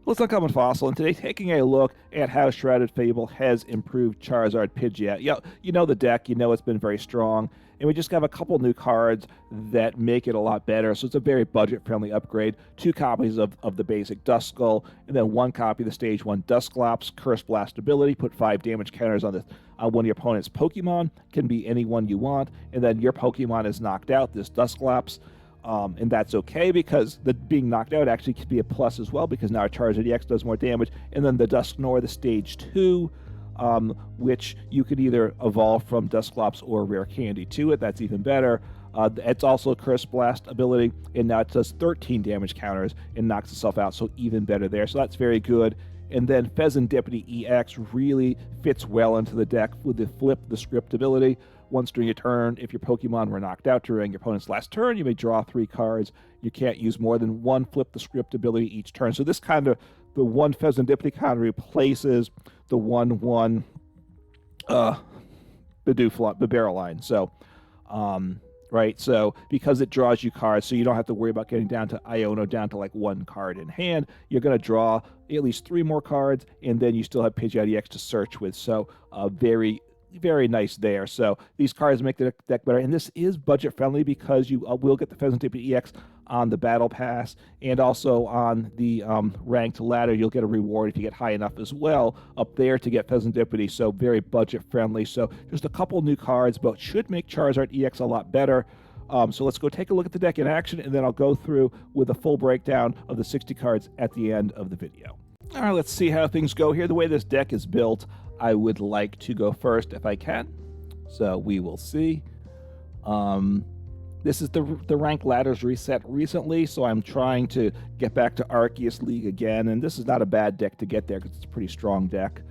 Well, it's Uncommon Fossil, and today taking a look at how Shrouded Fable has improved Charizard Pidgeot. Yeah, you know the deck, you know it's been very strong, and we just have a couple new cards that make it a lot better, so it's a very budget-friendly upgrade. 2 copies of the basic Duskull, and then 1 copy of the Stage 1 Dusclops, Curse Blast ability, put 5 damage counters on one of your opponent's Pokemon, can be anyone you want, and then your Pokemon is knocked out, this Dusclops. And that's okay because the being knocked out actually could be a plus as well because now our Charizard EX does more damage. And then the Dusknoir, the Stage 2, which you could either evolve from Dusclops or Rare Candy to it. That's even better. It's also a Curse Blast ability, and now it does 13 damage counters and knocks itself out, so even better there. So that's very good. And then Fezandipiti EX really fits well into the deck with the Flip the Script ability. Once during your turn, if your Pokemon were knocked out during your opponent's last turn, you may draw 3 cards. You can't use more than 1 Flip the Script ability each turn. So this kind of, the 1 Fezandipiti kind of replaces the 1/1 Barrel So, right, so because it draws you cards, so you don't have to worry about getting down to Iono, down to like 1 card in hand. You're going to draw at least 3 more cards, and then you still have Pidgeot EX to search with. So, very nice there. So these cards make the deck better, and this is budget friendly because you will get the Fezandipiti EX on the Battle Pass, and also on the ranked ladder you'll get a reward if you get high enough as well up there to get Fezandipiti. So very budget friendly. So just a couple new cards, but should make Charizard EX a lot better. So let's go take a look at the deck in action, and then I'll go through with a full breakdown of the 60 cards at the end of the video. All right, let's see how things go here. The way this deck is built, I would like to go first if I can. So we will see. This is the rank ladders reset recently, so I'm trying to get back to Arceus League again, and this is not a bad deck to get there because it's a pretty strong deck.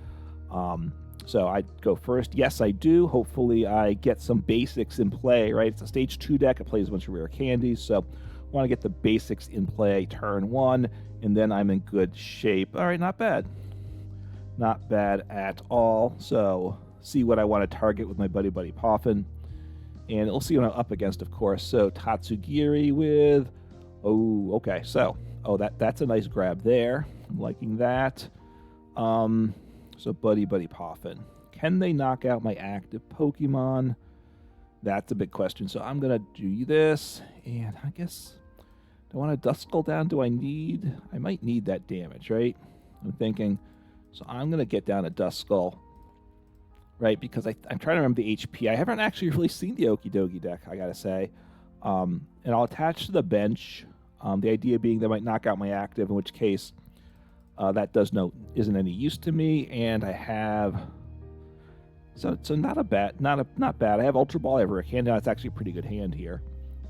So I go first. Yes, I do. Hopefully I get some basics in play, right? It's a Stage 2 deck. It plays a bunch of rare candies, so I want to get the basics in play turn 1, and then I'm in good shape. All right, not bad. Not bad at all. So see what I want to target with my Buddy-Buddy Poffin. And we'll see what I'm up against, of course. So Tatsugiri with... Oh, okay. So, that's a nice grab there. I'm liking that. So Buddy-Buddy Poffin. Can they knock out my active Pokemon? That's a big question. So I'm going to do this. And I guess... Do I want to Duskull down? Do I need... I might need that damage, right? I'm thinking... So I'm going to get down to Duskull, right, because I'm trying to remember the HP. I haven't actually really seen the Okie Dokie deck, I got to say. And I'll attach to the bench, the idea being they might knock out my active, in which case that isn't any use to me. And I have... So not bad. I have Ultra Ball, I have Rare Candy. It's actually a pretty good hand here.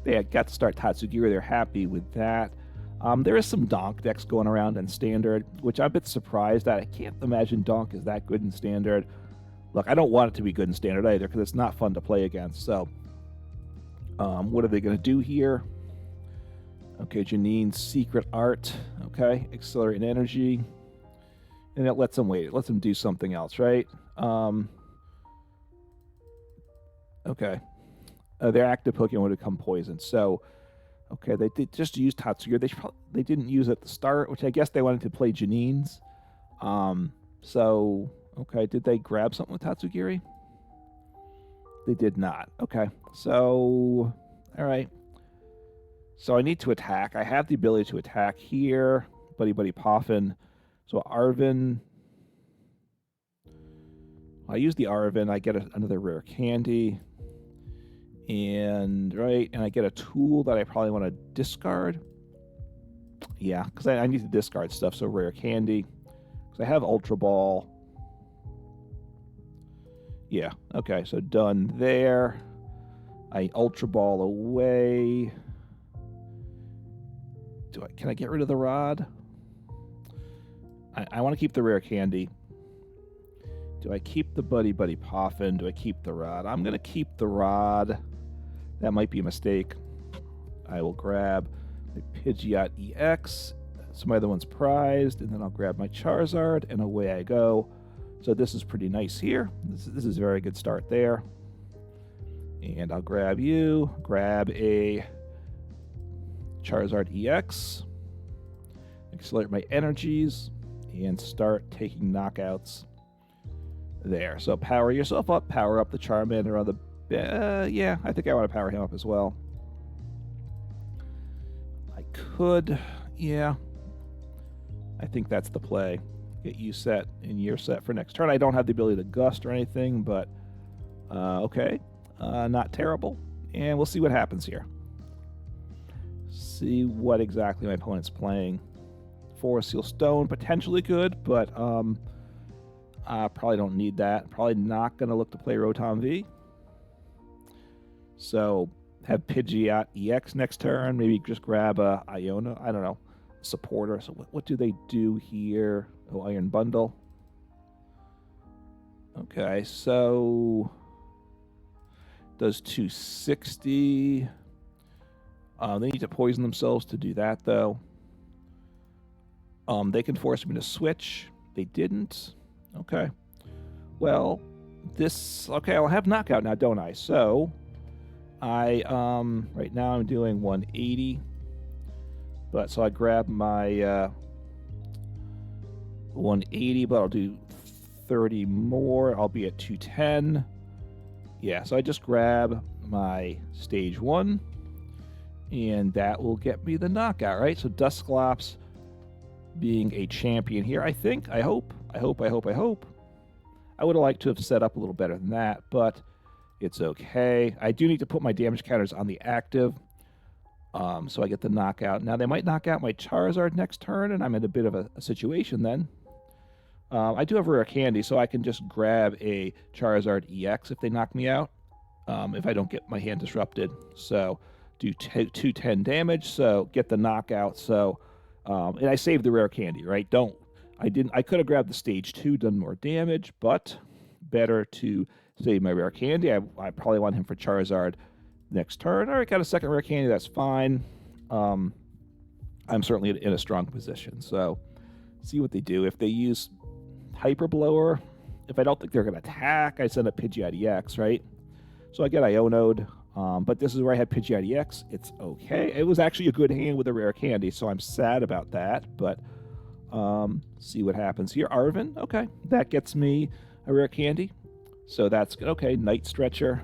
They got to start Tatsugiri. They're happy with that. There is some Donk decks going around in Standard, which I'm a bit surprised at. I can't imagine Donk is that good in Standard. Look, I don't want it to be good in Standard either, because it's not fun to play against. So, what are they going to do here? Okay, Janine's Secret Art. Okay, Accelerate Energy. And it lets them wait. It lets them do something else, right? Okay. Their active Pokemon would become poisoned. So... Okay, they did just use Tatsugiri. They didn't use it at the start, which I guess they wanted to play Janine's. So, okay, did they grab something with Tatsugiri? They did not. Okay, so, all right. So I need to attack. I have the ability to attack here. Buddy-Buddy Poffin. So Arven. I use the Arven. I get another rare candy. And I get a tool that I probably want to discard. Yeah, because I need to discard stuff. So Rare Candy, because I have Ultra Ball. Yeah, okay, so done there. I Ultra Ball away. Can I get rid of the rod? I want to keep the Rare Candy. Do I keep the Buddy-Buddy Poffin? Do I keep the rod? I'm going to keep the rod. That might be a mistake. I will grab my Pidgeot EX. Some other one's prized, and then I'll grab my Charizard, and away I go. So this is pretty nice here. This is a very good start there. And I'll grab you, grab a Charizard EX, accelerate my energies, and start taking knockouts there. So power yourself up, power up the Charmander on the... yeah, I think I want to power him up as well. I could... yeah. I think that's the play. Get you set and you're set for next turn. I don't have the ability to gust or anything, but okay. Not terrible. And we'll see what happens here. See what exactly my opponent's playing. Forest Seal Stone, potentially good, but I probably don't need that. Probably not going to look to play Rotom V. So have Pidgeot EX next turn. Maybe just grab a Iono. I don't know. Supporter. So what do they do here? Oh, Iron Bundle. Okay, so does 260. They need to poison themselves to do that, though. They can force me to switch. They didn't. Okay. Well, this... okay, I'll have knockout now, don't I? So, right now I'm doing 180. But, so I grab my 180, but I'll do 30 more. I'll be at 210. Yeah, so I just grab my stage 1. And that will get me the knockout, right? So Dusclops being a champion here, I think. I hope. I would have liked to have set up a little better than that, but it's okay. I do need to put my damage counters on the active, so I get the knockout. Now, they might knock out my Charizard next turn, and I'm in a bit of a situation then. I do have Rare Candy, so I can just grab a Charizard EX if they knock me out, if I don't get my hand disrupted. So do 210 damage, so get the knockout. So, and I saved the Rare Candy, right? I could have grabbed the stage 2, done more damage, but better to save my Rare Candy. I probably want him for Charizard next turn. All right, got a second Rare Candy, that's fine. I'm certainly in a strong position, so see what they do. If they use Hyper Blower, if I don't think they're going to attack, I send a Pidgeot EX, right? So I get Iono'd, but this is where I had Pidgeot EX. It's okay. It was actually a good hand with a Rare Candy, so I'm sad about that, but see what happens here. Arven, okay, that gets me a Rare Candy, so that's good. Okay, Night Stretcher.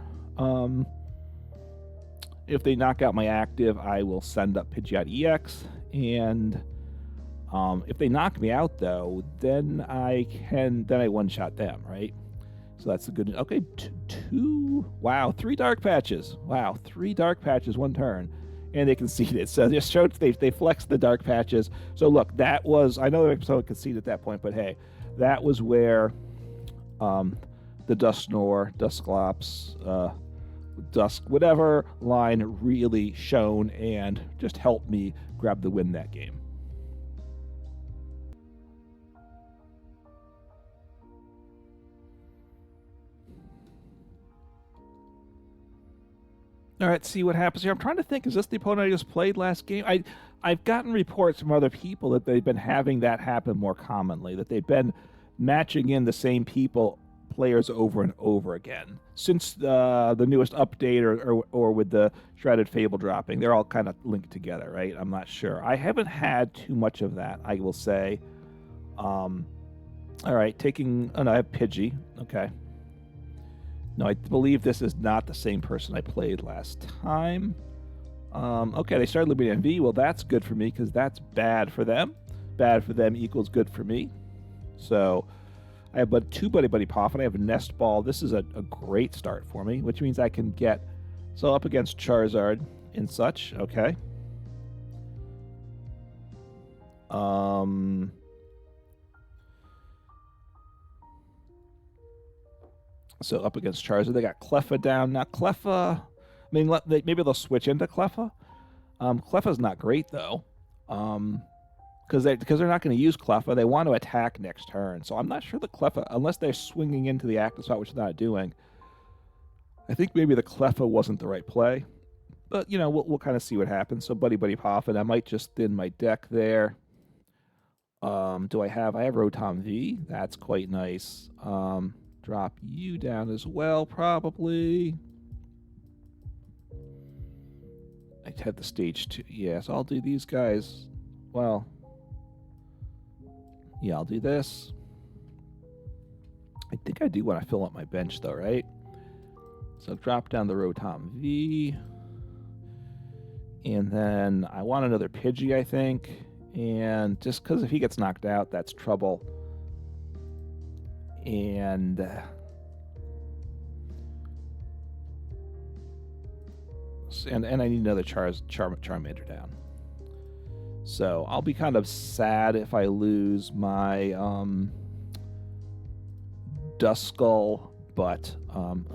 If they knock out my active, I will send up Pidgeot EX, and if they knock me out, though, then I one-shot them, right? So that's a good... okay, wow, 3 Dark Patches. Wow, 3 Dark Patches, 1 turn. And they conceded. So just showed they flexed the Dark Patches. So look, that was... I know someone conceded at that point, but hey, that was where the Dusknoir, Dusclops, whatever line really shone and just helped me grab the win that game. All right, see what happens here. I'm trying to think, is this the opponent I just played last game? I've gotten reports from other people that they've been having that happen more commonly, that they've been matching in the same players over and over again. Since the newest update or with the Shrouded Fable dropping, they're all kind of linked together, right? I'm not sure. I haven't had too much of that, I will say. All right, taking... oh, no, I have Pidgey. Okay. No, I believe this is not the same person I played last time. Okay, they started Lumineon V. Well, that's good for me because that's bad for them. Bad for them equals good for me. So I have 2 Buddy-Buddy Poffin. I have a Nest Ball. This is a great start for me, which means I can get... so up against Charizard and such. Okay. So up against Charizard, they got Cleffa down. Now Cleffa, I mean, maybe they'll switch into Cleffa. Cleffa's not great though, because they're not going to use Cleffa. They want to attack next turn. So I'm not sure the Cleffa, unless they're swinging into the active spot, which they're not doing. I think maybe the Cleffa wasn't the right play, but you know we'll kind of see what happens. So Buddy-Buddy Poffin, I might just thin my deck there. Do I have Rotom V? That's quite nice. Drop you down as well, probably. I had the stage 2. Yeah, so I'll do these guys. Well, Yeah, I'll do this. I think I do want to fill up my bench, though, right? So drop down the Rotom V. And then I want another Pidgey, I think. And just because if he gets knocked out, that's trouble. And I need another Charmander down. So I'll be kind of sad if I lose my Duskull, but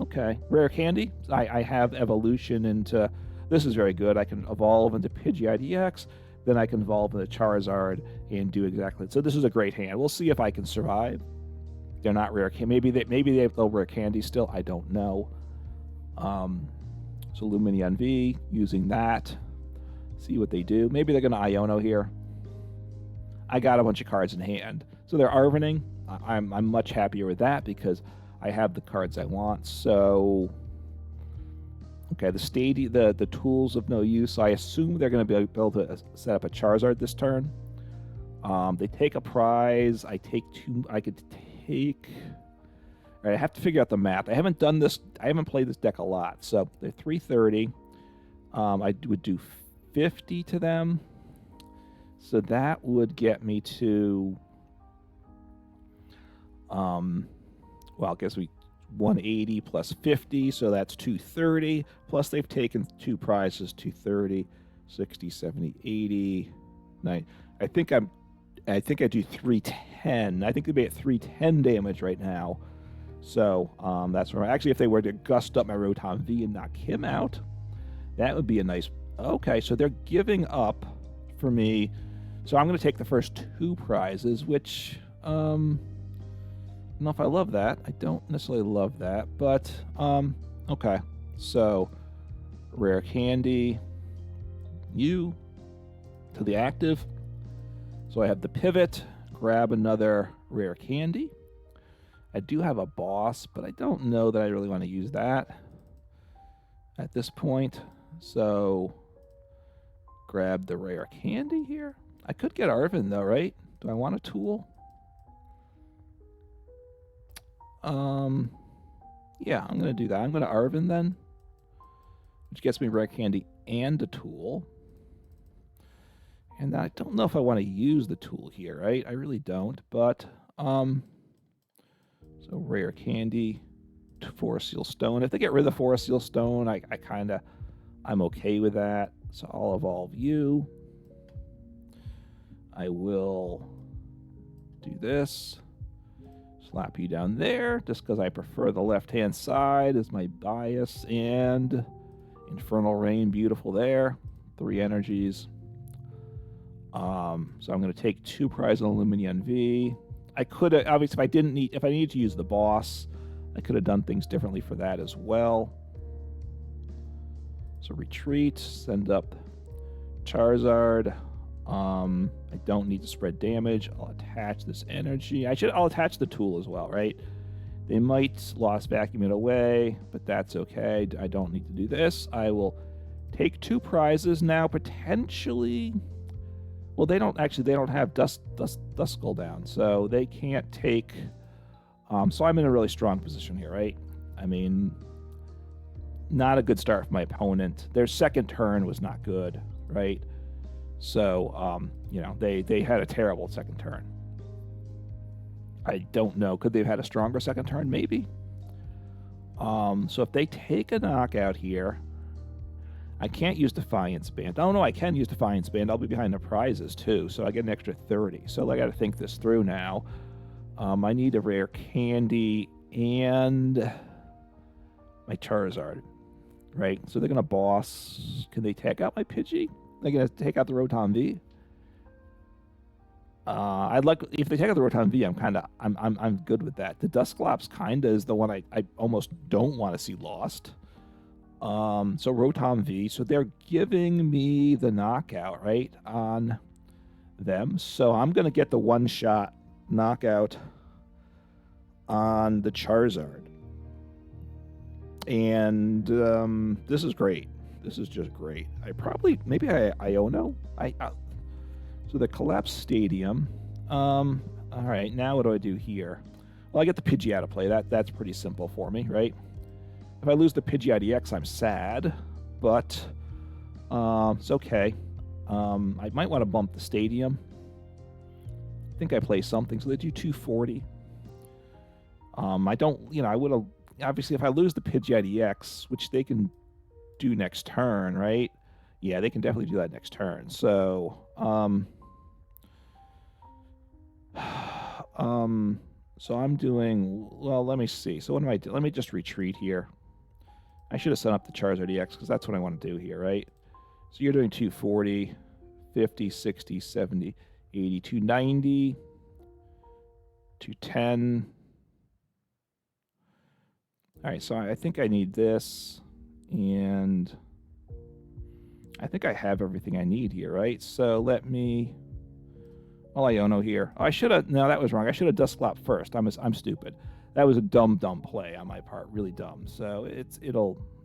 okay. Rare Candy. I have evolution into... This is very good. I can evolve into Pidgey IDX, then I can evolve into Charizard and do exactly... So this is a great hand. We'll see if I can survive. They're not rare candy. Maybe they'll rare candy still. I don't know. So Lumineon V, using that. See what they do. Maybe they're going to Iono here. I got a bunch of cards in hand. So they're Arvening. I'm much happier with that because I have the cards I want. So, okay, the tools of no use. So I assume they're going to be able to set up a Charizard this turn. They take a prize. I take two. I could take... All right, I have to figure out the math. I haven't done this. I haven't played this deck a lot. So they're 330. I would do 50 to them. So that would get me to... well, I guess 180 plus 50, so that's 230. Plus they've taken two prizes, 230, 60, 70, 80, 90. I think I do 310. I think they'd be at 310 damage right now. So that's where actually, if they were to gust up my Rotom V and knock him out, that would be a nice... Okay, so they're giving up for me. So I'm going to take the first two prizes, which... I don't know if I love that. I don't necessarily love that, but okay. So Rare Candy, you to the active. So I have the pivot, grab another Rare Candy. I do have a boss, but I don't know that I really want to use that at this point. So grab the Rare Candy here. I could get Arven though, right? Do I want a tool? Yeah, I'm going to do that. I'm going to Arven then, which gets me Rare Candy and a tool. And I don't know if I want to use the tool here, right? I really don't, but, so Rare Candy, Forest Seal Stone. If they get rid of the Forest Seal Stone, I'm okay with that. So I'll evolve you. I will do this. Slap you down there, just because I prefer the left-hand side as my bias, and Infernal Rain, beautiful there. 3 energies. So I'm going to take 2 prizes on Lumineon V. I could have, obviously, if I needed to use the boss, I could have done things differently for that as well. So retreat, send up Charizard. I don't need to spread damage. I'll attach this energy. I'll attach the tool as well, right? They might Lost Vacuum it away, but that's okay. I don't need to do this. I will take 2 prizes now, potentially. Well, they don't have Duskull down, so they can't take... so I'm in a really strong position here, right? I mean, not a good start for my opponent. Their second turn was not good, right? So, you know, they had a terrible second turn. I don't know. Could they have had a stronger second turn? Maybe. So if they take a knockout here, I can't use Defiance Band. Oh, no, I can use Defiance Band. I'll be behind the prizes, too, so I get an extra 30. So I got to think this through now. I need a Rare Candy and my Charizard, right? So they're going to boss. Can they take out my Pidgey? They're going to take out the Rotom V. If they take out the Rotom V, I'm good with that. The Dusclops kinda is the one I almost don't want to see lost. So Rotom V, so they're giving me the knockout, right, on them. So I'm gonna get the one-shot knockout on the Charizard. And this is great. This is just great. Maybe I Iono. So the Collapsed Stadium. All right, now what do I do here? Well, I get the Pidgey out of play. That's pretty simple for me, right? If I lose the Pidgey IDX, I'm sad, but it's okay. I might want to bump the stadium. I think I play something, so they do 240. I don't, I would have, obviously, if I lose the Pidgey IDX, which they can do next turn, right? Yeah, they can definitely do that next turn. So, so I'm doing, well, let me see. So what am I doing? Let me just retreat here. I should have set up the Charizard EX because that's what I want to do here, right? So you're doing 240, 50, 60, 70, 80, 290, 210. All right, so I think I need this, and I think I have everything I need here, right? So let me, well, Iono here. Oh, I should have, no, that was wrong. I should have Dusclops first. I'm stupid. That was a dumb play on my part, really dumb. So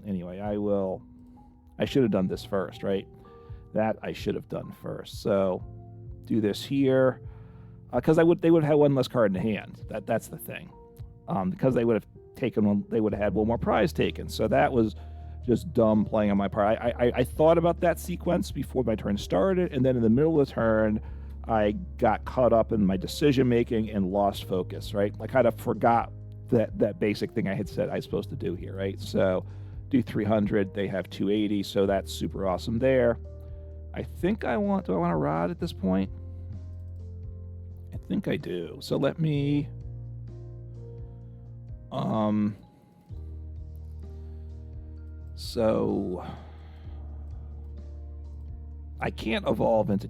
anyway, I should have done this first, right? That I should have done first. So do this here, because they would have had one less card in the hand. That's the thing. Because they would have taken one, they would have had one more prize taken. So that was just dumb playing on my part. I thought about that sequence before my turn started, and then in the middle of the turn, I got caught up in my decision making and lost focus, right? I kind of forgot that basic thing I had said I was supposed to do here, right? So do 300, they have 280, so that's super awesome there. I think do I want a rod at this point? I think I do. So let me, so I can't evolve into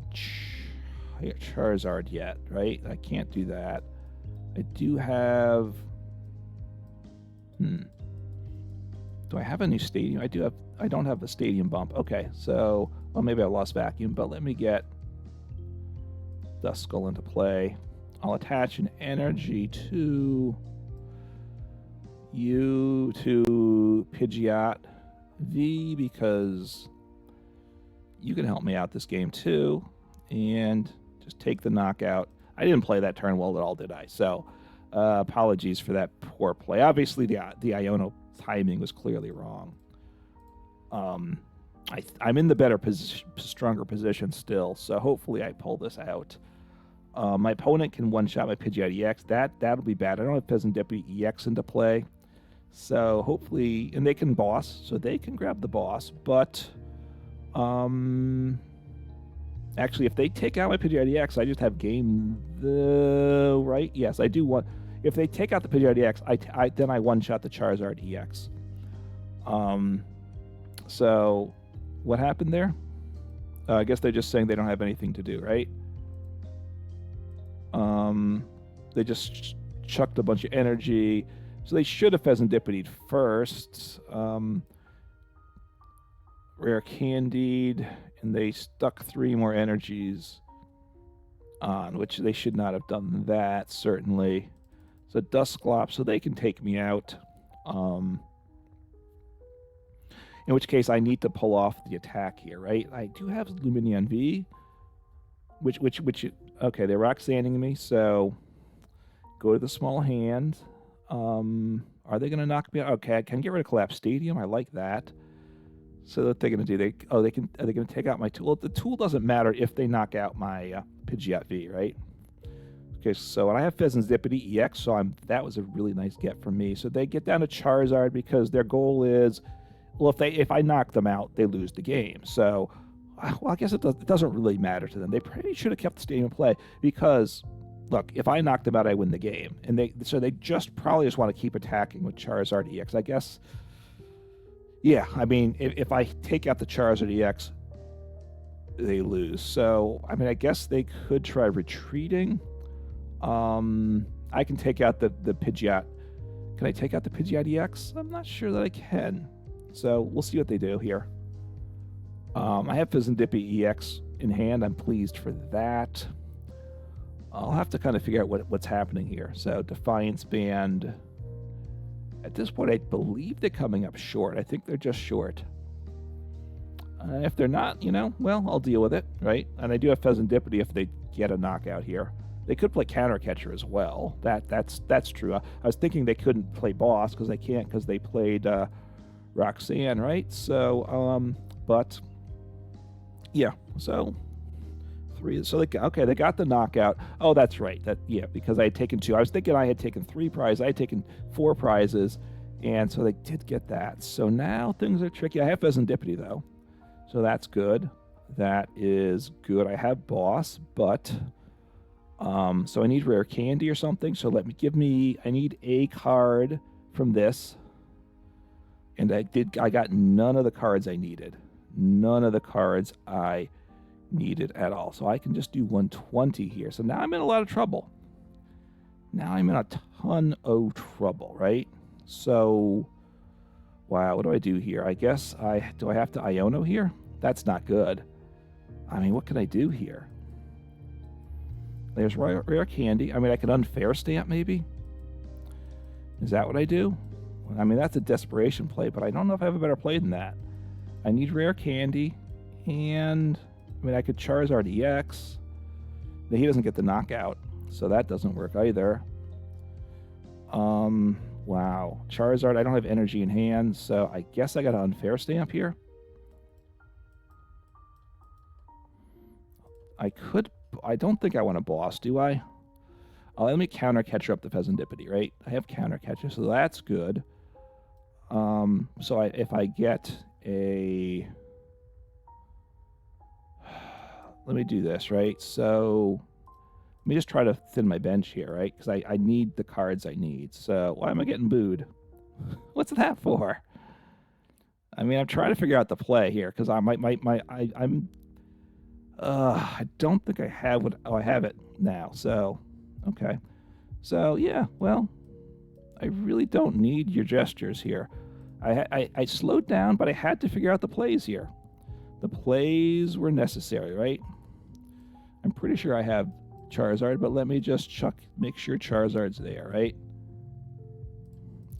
Charizard yet, right? I can't do that. I do have, do I have a new stadium? I do have, I don't have the stadium bump. Okay, so, well, maybe I lost vacuum, but let me get Duskull into play. I'll attach an energy to you to Pidgeot V because you can help me out this game too, and just take the knockout. I didn't play that turn well at all, did I? So apologies for that poor play. Obviously, the Iono timing was clearly wrong. I'm in the better stronger position still, so hopefully I pull this out. My opponent can one-shot my Pidgeot EX. That'll be bad. I don't have Fezandipiti EX into play, so hopefully, and they can boss, so they can grab the boss. But actually, if they take out my Pidgeot EX, I just have game right. Yes, I do want. If they take out the Pidgeot EX, then I one-shot the Charizard EX. So what happened there? I guess they're just saying they don't have anything to do, right? They just chucked a bunch of energy. So they should have Fezandipiti'd first. Rare Candied, and they stuck 3 more energies on, which they should not have done that, certainly. So Dusclops, so they can take me out. In which case I need to pull off the attack here, right? I do have Lumineon V, which okay, they're rock sanding me, so go to the small hand. Are they going to knock me out? Okay, I can get rid of Collapsed Stadium. I like that. So what they're going to do? Are they going to take out my tool? Well, the tool doesn't matter if they knock out my Pidgeot V, right? Okay, so and I have Fezandipiti EX, so that was a really nice get for me. So they get down to Charizard because their goal is, well, if I knock them out, they lose the game. So, well, I guess it doesn't really matter to them. They probably should have kept the stadium in play because, look, if I knock them out, I win the game. And they just probably just want to keep attacking with Charizard EX. I guess, yeah, I mean, if I take out the Charizard EX, they lose. So, I mean, I guess they could try retreating. I can take out the Pidgeot. Can I take out the Pidgeot EX? I'm not sure that I can. So we'll see what they do here. I have Fezandipiti EX in hand. I'm pleased for that. I'll have to kind of figure out what's happening here. So Defiance Band. At this point, I believe they're coming up short. I think they're just short. If they're not, well, I'll deal with it, right? And I do have Fezandipiti if they get a knockout here. They could play Counter Catcher as well. That's true. I was thinking they couldn't play Boss because they can't because they played Roxanne, right? So, but yeah, so 3. So they got the knockout. Oh, that's right. Because I had taken 2. I was thinking I had taken 3 prizes. I had taken 4 prizes, and so they did get that. So now things are tricky. I have Fezandipiti though, so that's good. That is good. I have Boss, but so I need Rare Candy or something. So I need a card from this, and I got none of the cards I needed. None of the cards I needed at all. So I can just do 120 here. So now I'm in a lot of trouble. Now I'm in a ton of trouble, right? So, wow, what do I do here? I guess do I have to Iono here? That's not good. I mean, what can I do here? There's Rare Candy. I mean, I can Unfair Stamp maybe? Is that what I do? I mean, that's a desperation play, but I don't know if I have a better play than that. I need Rare Candy, and I mean, I could Charizard EX. He doesn't get the knockout, so that doesn't work either. Wow. Charizard, I don't have energy in hand, so I guess I got an Unfair Stamp here. I don't think I want a Boss, do I? Let me Counter Catcher up the Fezandipiti, right? I have Counter Catcher, so that's good. So if I get a... Let me do this, right? So let me just try to thin my bench here, right? Because I need the cards I need. So why am I getting booed? What's that for? I mean, I'm trying to figure out the play here because I don't think I have what... Oh, I have it now. So, okay. So, yeah, well, I really don't need your gestures here. I slowed down, but I had to figure out the plays here. The plays were necessary, right? I'm pretty sure I have Charizard, but let me just make sure Charizard's there, right?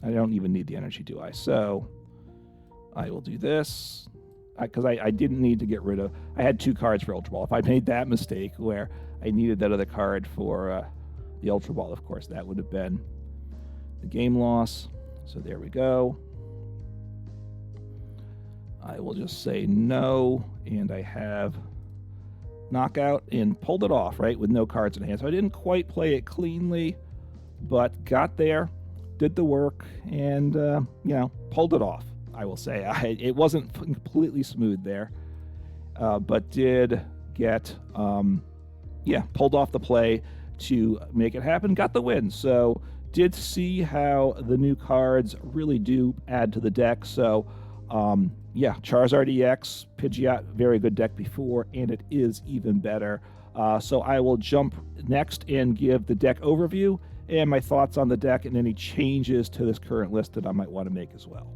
I don't even need the energy, do I? So I will do this. Because I didn't need to get rid of... I had 2 cards for Ultra Ball. If I made that mistake where I needed that other card for the Ultra Ball, of course, that would have been the game loss. So there we go. I will just say no, and I have knockout and pulled it off, right, with no cards in hand. So I didn't quite play it cleanly, but got there, did the work, and, pulled it off. I will say it wasn't completely smooth there, but did get, pulled off the play to make it happen, got the win. So did see how the new cards really do add to the deck. So, Charizard EX, Pidgeot, very good deck before, and it is even better. So I will jump next and give the deck overview and my thoughts on the deck and any changes to this current list that I might want to make as well.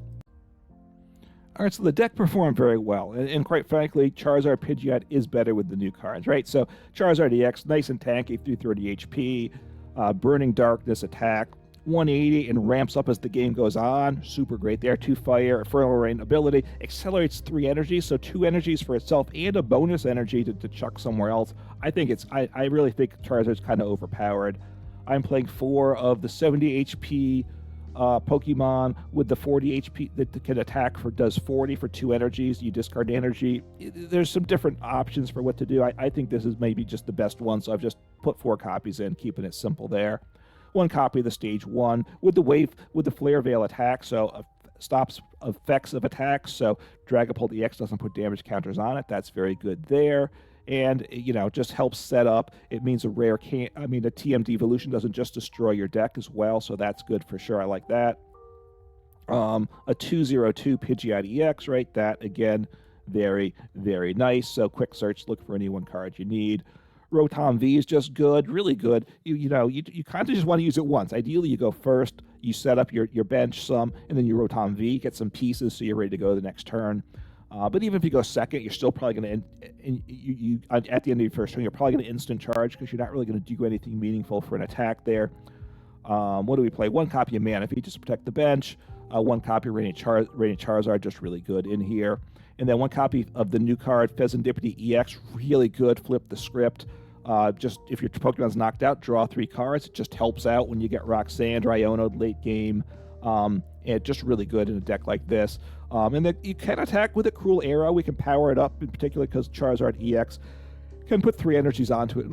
All right, so the deck performed very well, and quite frankly, Charizard Pidgeot is better with the new cards, right? So Charizard EX, nice and tanky, 330 HP, Burning Darkness attack, 180 and ramps up as the game goes on. Super great there. 2 fire, Infernal Rain ability, accelerates 3 energies, so 2 energies for itself and a bonus energy to chuck somewhere else. I really think Charizard's kind of overpowered. I'm playing 4 of the 70 HP Pokemon with the 40 HP that can attack does 40 for 2 energies. You discard energy. There's some different options for what to do. I think this is maybe just the best one, so I've just put 4 copies in, keeping it simple there. 1 copy of the stage 1 with the Flare Veil attack, so stops effects of attacks. So Dragapult EX doesn't put damage counters on it. That's very good there. And, just helps set up. It means a TM Devolution doesn't just destroy your deck as well, so that's good for sure. I like that. A 202 Pidgeot EX, right? That, again, very, very nice. So quick search, look for any 1 card you need. Rotom V is just good, really good. You kind of just want to use it once. Ideally, you go first, you set up your bench some, and then you Rotom V, get some pieces so you're ready to go the next turn. But even if you go second, you're still probably going to, at the end of your first turn, you're probably going to instant charge because you're not really going to do anything meaningful for an attack there. What do we play? 1 copy of Manaphy just to protect the bench. 1 copy of Radiant Charizard, just really good in here. And then 1 copy of the new card, Fezandipiti EX, really good, flip the script. Just if your Pokemon's knocked out, draw 3 cards. It just helps out when you get Roxanne or Iono late game. And just really good in a deck like this. And then you can attack with a Cruel Arrow. We can power it up, in particular because Charizard EX can put 3 energies onto it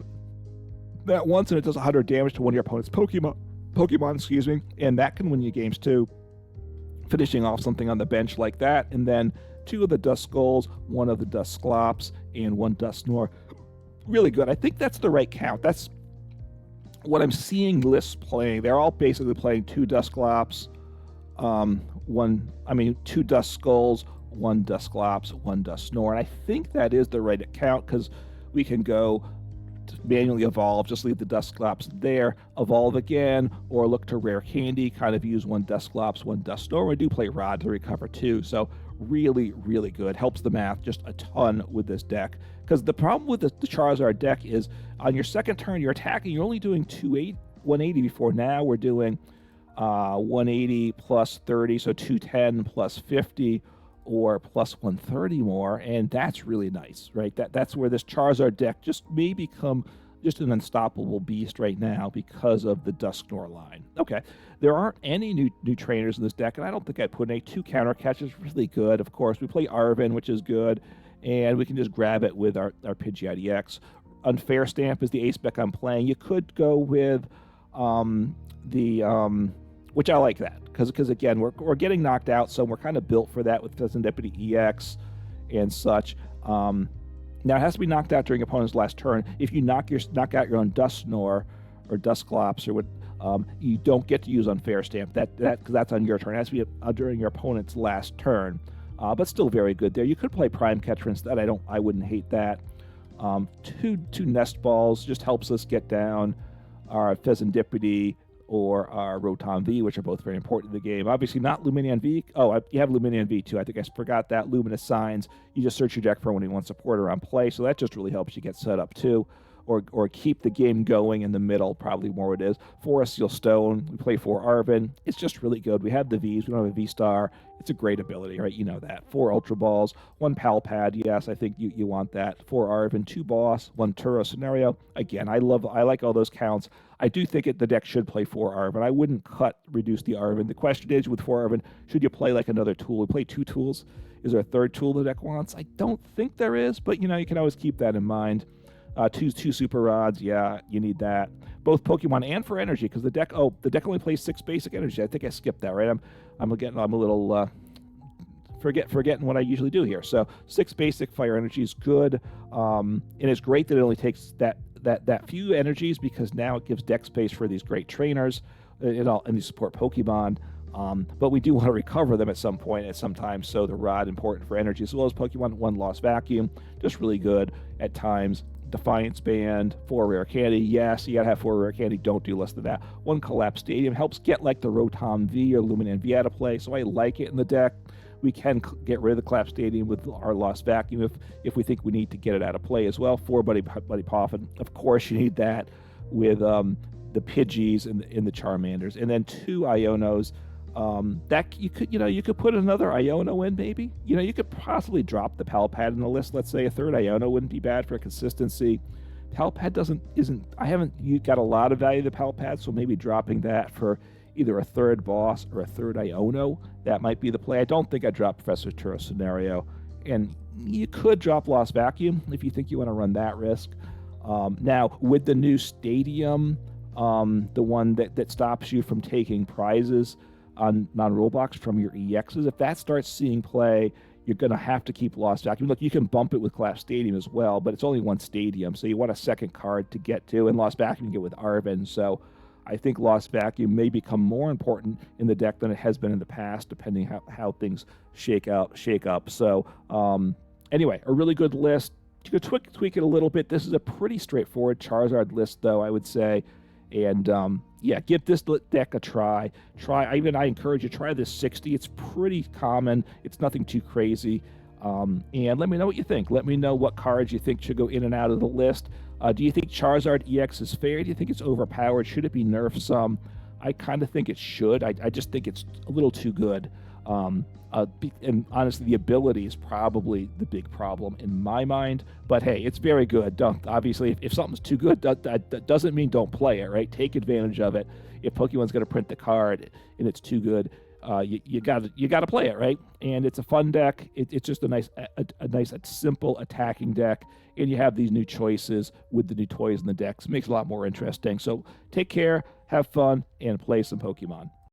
at once, and it does 100 damage to one of your opponent's Pokemon, excuse me, and that can win you games too. Finishing off something on the bench like that, and then 2 of the Duskulls, 1 of the Dusclops, and 1 Dusknoir. Really good. I think that's the right count. That's what I'm seeing lists playing. They're all basically playing 2 Dusclops, 2 Duskulls, 1 Dusclops, 1 Dusknoir. And I think that is the right count because we can go manually evolve, just leave the Dusclops there, evolve again, or look to Rare Candy, kind of use 1 Dusclops, 1 Dusknoir. We do play Rod to recover too, so really, really good. Helps the math just a ton with this deck. Because the problem with the Charizard deck is on your second turn, you're attacking, you're only doing 180 before. Now we're doing 180 plus 30, so 210 plus 50, or plus 130 more, and that's really nice, right? That's where this Charizard deck just may become just an unstoppable beast right now because of the Dusknoir line. Okay, there aren't any new trainers in this deck, and I don't think I'd put any. 2 counter catches, really good. Of course, we play Arven, which is good, and we can just grab it with our Pidgeot EX. Unfair Stamp is the ace spec I'm playing. You could go with which I like that, because again, we're getting knocked out, so we're kind of built for that with Fezandipiti EX and such. Now, it has to be knocked out during opponent's last turn. If you knock out your own Dusknoir or Dusclops or what, you don't get to use Unfair Stamp. That's on your turn. It has to be during your opponent's last turn, but still very good there. You could play Prime Catcher instead. I wouldn't hate that. 2 Nest Balls just helps us get down our Fezandipiti or our Rotom V, which are both very important in the game. Obviously not Lumineon V. Oh, you have Lumineon V too. I think I forgot that. Luminous Signs. You just search your deck for only 1 supporter on play, so that just really helps you get set up too. Or keep the game going in the middle, probably more what it is. 4 Seal Stone. We play 4 Arven. It's just really good. We have the Vs. We don't have a V-Star. It's a great ability, right? You know that. 4 Ultra Balls. 1 Pal Pad. Yes, I think you want that. 4 Arven. 2 Boss. 1 Turo Scenario. Again, I like all those counts. I do think the deck should play 4 Arven. I wouldn't reduce the Arven. The question is, with 4 Arven, should you play like another tool? We play 2 tools. Is there a 3rd tool the deck wants? I don't think there is, but you can always keep that in mind. 2 Super Rods, yeah, you need that. Both Pokemon and for energy, because the deck only plays 6 basic energy. I think I skipped that, right? I'm a little forgetting what I usually do here. So 6 basic fire energy is good, and it's great that it only takes that few energies, because now it gives deck space for these great trainers and these support Pokemon. But we do want to recover them at some point, at some time, so the Rod important for energy, as well as Pokemon. 1 Lost Vacuum, just really good at times. Defiance Band, 4 Rare Candy. Yes, you gotta have 4 Rare Candy. Don't do less than that. 1 Collapsed Stadium helps get like the Rotom V or Lumineon V out of play, so I like it in the deck. We can get rid of the Collapsed Stadium with our Lost Vacuum if we think we need to get it out of play as well. 4 Buddy-Buddy Poffin. Of course, you need that with the Pidgeys and the Charmanders, and then 2 Ionos. That you could put another Iono in, maybe. You could possibly drop the Pal Pad in the list. Let's say a 3rd Iono wouldn't be bad for consistency. Pal Pad I haven't got a lot of value to Pal Pad, so maybe dropping that for either a 3rd Boss or a 3rd Iono, that might be the play. I don't think I'd drop Professor Turo Scenario, and you could drop Lost Vacuum if you think you want to run that risk. Now, with the new stadium, the one that stops you from taking prizes on non-rule blocks from your EXs, if that starts seeing play, you're going to have to keep Lost Vacuum. Look, you can bump it with Collapsed Stadium as well, but it's only 1 stadium, so you want a 2nd card to get to, and Lost Vacuum you get with Arven, so I think Lost Vacuum may become more important in the deck than it has been in the past, depending how things shake up. So anyway, a really good list. You could tweak it a little bit. This is a pretty straightforward Charizard list, though, I would say. And yeah, give this deck a try. I encourage you to try this 60. It's pretty common. It's nothing too crazy. And let me know what you think. Let me know what cards you think should go in and out of the list. Do you think Charizard EX is fair? Do you think it's overpowered? Should it be nerfed some? I kind of think it should. I just think it's a little too good. And honestly, the ability is probably the big problem in my mind. But hey, it's very good. Obviously, if something's too good, that doesn't mean don't play it, right? Take advantage of it. If Pokemon's going to print the card and it's too good, you got to play it, right? And it's a fun deck. It's just a nice, simple attacking deck. And you have these new choices with the new toys in the decks. It makes it a lot more interesting. So take care, have fun, and play some Pokemon.